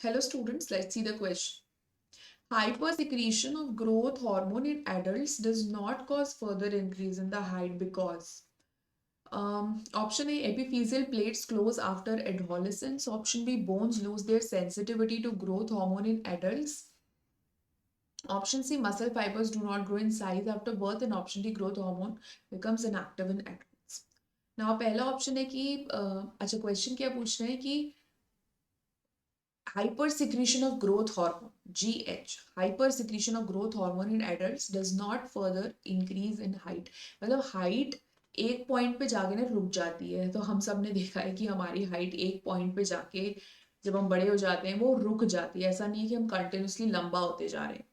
Hello students, let's see the question. Hypersecretion of growth hormone in adults does not cause further increase in the height because option A, epiphyseal plates close after adolescence. Option B, bones lose their sensitivity to growth hormone in adults. Option C, muscle fibers do not grow in size after birth. And option D, growth hormone becomes inactive in adults. Now पहला option है कि अच्छा question क्या पूछ रहे हैं कि hypersecretion of growth hormone GH hypersecretion of growth hormone in adults does not further increase in height. मतलब हाइट एक पॉइंट पे जाके ना रुक जाती है. तो हम सब ने देखा है कि हमारी हाइट एक पॉइंट पे जाके जब हम बड़े हो जाते हैं वो रुक जाती है. ऐसा नहीं है कि हम कंटिन्यूसली लंबा होते जा रहे हैं.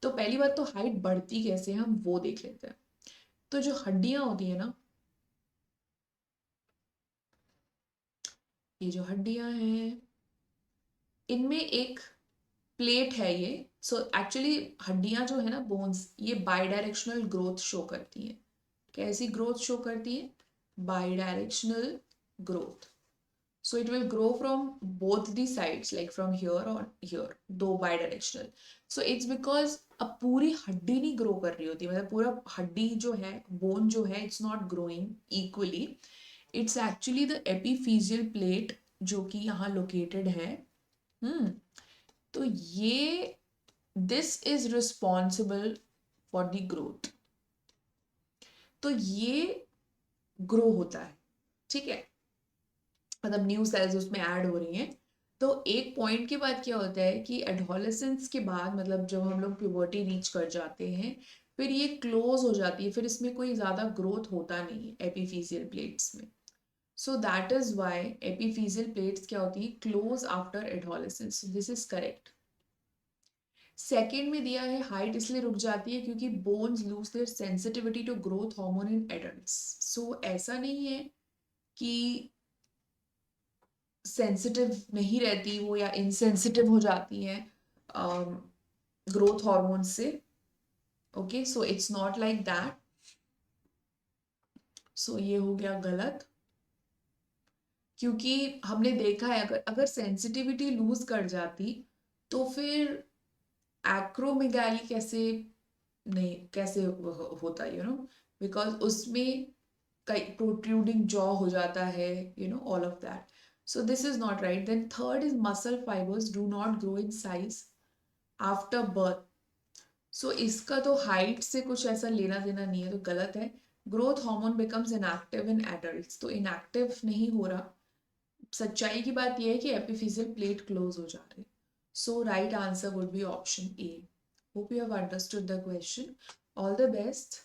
तो पहली बात तो हाइट बढ़ती कैसे है हम वो देख लेते हैं. तो जो हड्डियां होती है ना, ये जो हड्डियां हैं इनमें एक प्लेट है ये. सो एक्चुअली हड्डियां जो है ना, बोन्स, ये बाई डायरेक्शनल ग्रोथ शो करती हैं. कैसी ग्रोथ शो करती है? By directional growth. So it will grow from both the sides, like from here और हियर, दो by directional. So it's because अब पूरी हड्डी नहीं ग्रो कर रही होती, मतलब पूरा हड्डी जो है, बोन जो है, it's not growing equally. It's actually the epiphyseal plate जो कि यहाँ लोकेटेड है. तो ये this is responsible for the growth. तो ये ग्रो होता है, ठीक है, मतलब न्यू सेल्स उसमें ऐड हो रही हैं. तो एक पॉइंट के बाद क्या होता है कि एडोलेसेंस के बाद, मतलब जब हम लोग प्यूबर्टी रीच कर जाते हैं, फिर ये क्लोज हो जाती है. फिर इसमें कोई ज़्यादा ग्रोथ होता नहीं है एपिफिजियल प्लेट्स में. So that is why epiphyseal plates क्या होती है, close after adolescence. This is correct. Second में दिया है हाइट इसलिए रुक जाती है क्योंकि bones lose their sensitivity to growth hormone in adults. So ऐसा नहीं है कि सेंसिटिव नहीं रहती वो या इनसेंसिटिव हो जाती हैं ग्रोथ हार्मोन से. Okay, so it's not like that. So ये हो गया गलत, क्योंकि हमने देखा है अगर अगर सेंसिटिविटी लूज कर जाती तो फिर एक्रोमेगाली कैसे नहीं, कैसे होता, बिकॉज उसमें कई प्रोट्रूडिंग जॉ हो जाता है, all of that. So this is not right. Then third is muscle fibres do not grow in size after birth. So इसका तो हाइट से कुछ ऐसा लेना देना नहीं है, तो गलत है. Growth hormone becomes inactive in adults, तो इनएक्टिव नहीं हो रहा. सच्चाई की बात यह है कि एपिफिजियल प्लेट क्लोज हो जा रही. So right answer would be option A. Hope you have understood the question. All the best.